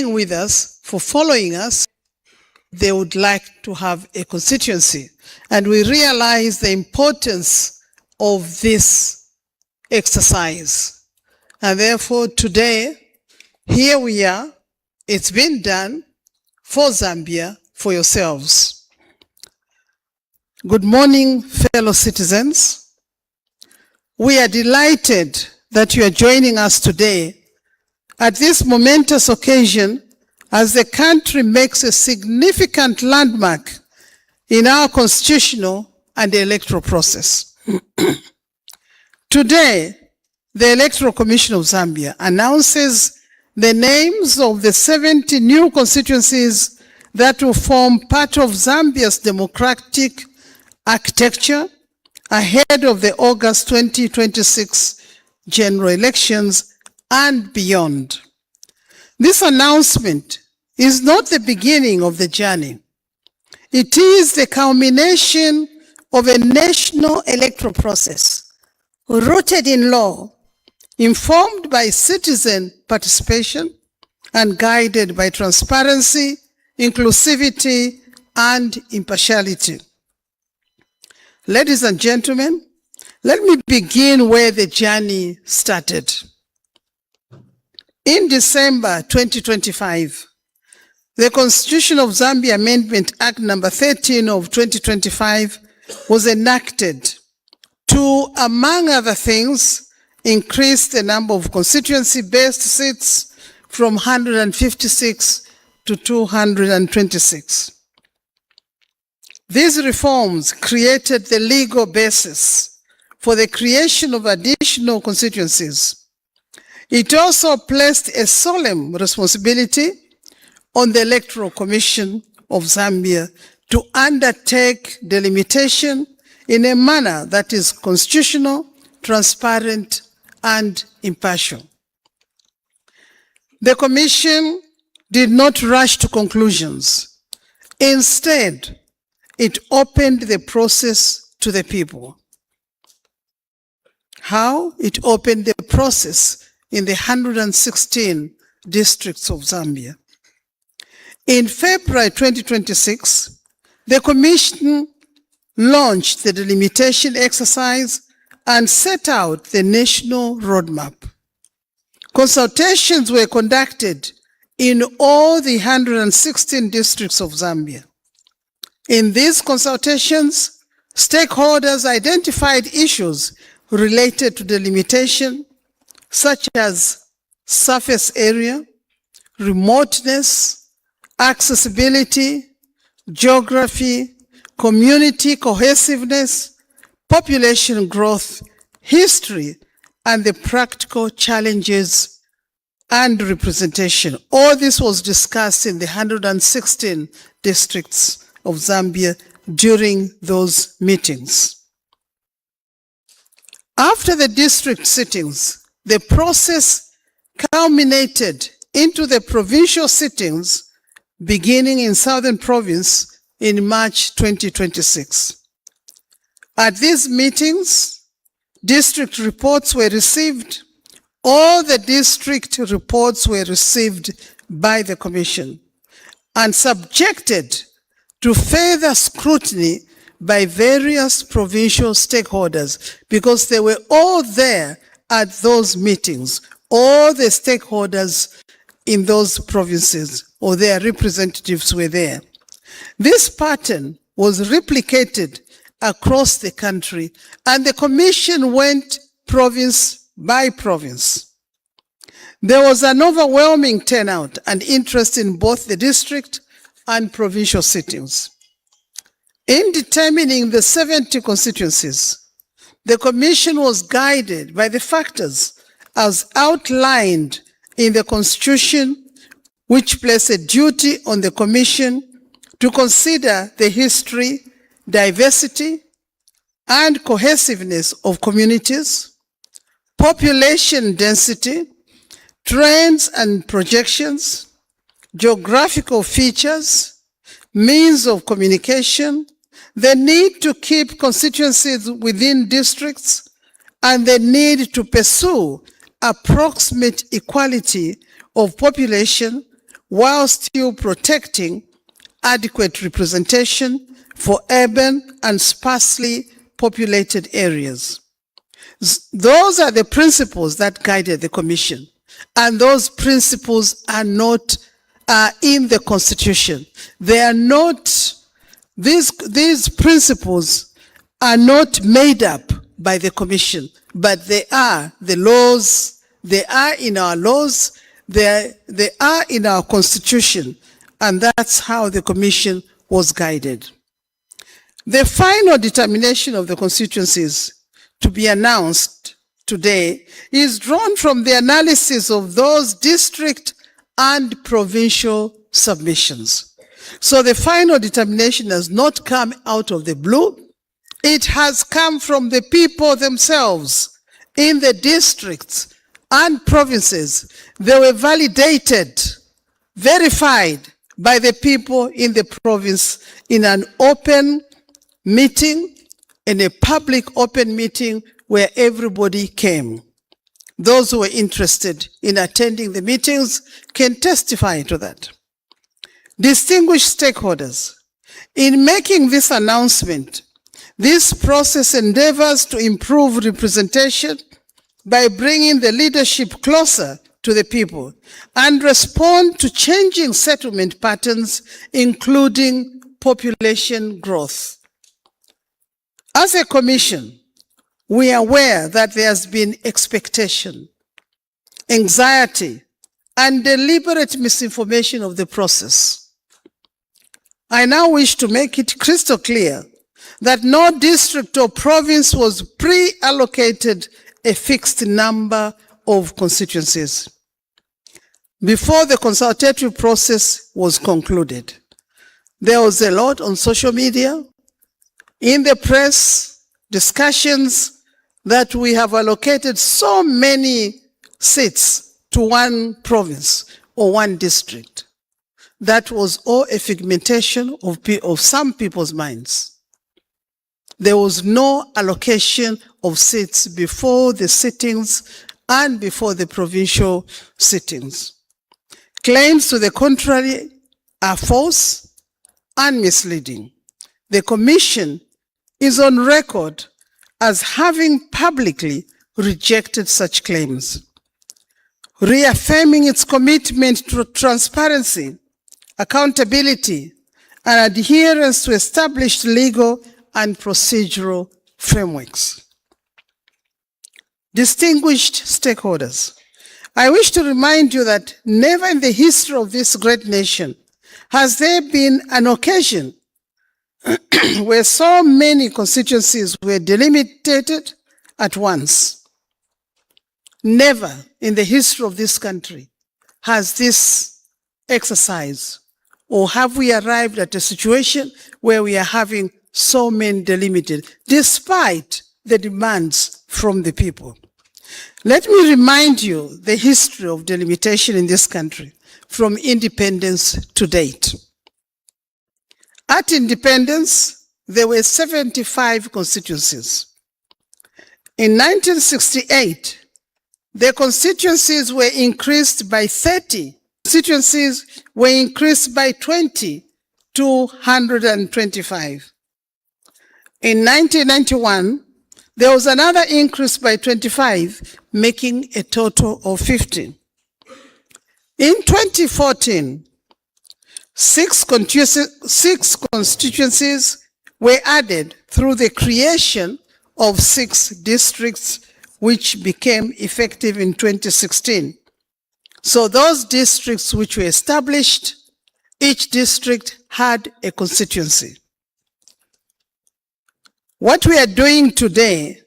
being with us, for following us. They would like to have a constituency. And we realize the importance of this exercise. And therefore today, here we are. It's been done for Zambia, for yourselves. Good morning, fellow citizens. We are delighted that you are joining us today at this momentous occasion as the country makes a significant landmark in our constitutional and electoral process. Today, the Electoral Commission of Zambia announces the names of the 70 new constituencies that will form part of Zambia's democratic architecture ahead of the August 2026 general elections and beyond. This announcement is not the beginning of the journey. It is the culmination of a national electoral process rooted in law, informed by citizen participation, and guided by transparency, inclusivity, and impartiality. Ladies and gentlemen, let me begin where the journey started. In December 2025, the Constitution of Zambia Amendment Act number 13 of 2025 was enacted to, among other things, increase the number of constituency-based seats from 156 to 226. These reforms created the legal basis for the creation of additional constituencies. It also placed a solemn responsibility on the Electoral Commission of Zambia to undertake delimitation in a manner that is constitutional, transparent, and impartial. The Commission did not rush to conclusions. Instead, it opened the process to the people. How? It opened the process in the 116 districts of Zambia. In February 2026, the Commission launched the delimitation exercise and set out the national roadmap. Consultations were conducted in all the 116 districts of Zambia. In these consultations, stakeholders identified issues related to delimitation, such as surface area, remoteness, accessibility, geography, community cohesiveness, population growth, history, and the practical challenges and representation. All this was discussed in the 116 districts of Zambia during those meetings. After the district sittings, the process culminated into the provincial sittings beginning in Southern Province in March 2026. At these meetings, district reports were received. All the district reports were received by the Commission and subjected to further scrutiny by various provincial stakeholders, because they were all there at those meetings. All the stakeholders in those provinces or their representatives were there. This pattern was replicated across the country, and the Commission went province by province. There was an overwhelming turnout and interest in both the district and provincial sittings. In determining the 70 constituencies, the Commission was guided by the factors as outlined in the Constitution, which place a duty on the Commission to consider the history, diversity, and cohesiveness of communities, population density, trends and projections, geographical features, means of communication, the need to keep constituencies within districts, and the need to pursue approximate equality of population while still protecting adequate representation for urban and sparsely populated areas. Those are the principles that guided the Commission, and those principles are not in the Constitution. They are not, these principles are not made up by the Commission, but they are the laws, they are in our laws, they are in our Constitution, and that's how the Commission was guided. The final determination of the constituencies to be announced today is drawn from the analysis of those district and provincial submissions. So the final determination has not come out of the blue. It has come from the people themselves in the districts and provinces. They were validated, verified by the people in the province in an open meeting, in a public open meeting where everybody came. Those who were interested in attending the meetings can testify to that. Distinguished stakeholders, in making this announcement, this process endeavors to improve representation by bringing the leadership closer to the people and respond to changing settlement patterns, including population growth. As a commission, we are aware that there has been expectation, anxiety, and deliberate misinformation of the process. I now wish to make it crystal clear that no district or province was pre-allocated a fixed number of constituencies before the consultative process was concluded. There was a lot on social media, in the press, discussions that we have allocated so many seats to one province or one district. That was all a figmentation of some people's minds. There was no allocation of seats before the sittings and before the provincial sittings. Claims to the contrary are false and misleading. The Commission is on record as having publicly rejected such claims, reaffirming its commitment to transparency, accountability, and adherence to established legal and procedural frameworks. Distinguished stakeholders, I wish to remind you that never in the history of this great nation has there been an occasion where so many constituencies were delimited at once. Never in the history of this country has this exercise, or have we arrived at a situation where we are having so many delimited, despite the demands from the people. Let me remind you the history of delimitation in this country from independence to date. At independence, there were 75 constituencies. In 1968, the constituencies were increased by 30. Constituencies were increased by 20 to 125. In 1991, there was another increase by 25, making a total of 50. In 2014, six constituencies were added through the creation of 6 districts, which became effective in 2016. So those districts which were established, each district had a constituency. What we are doing today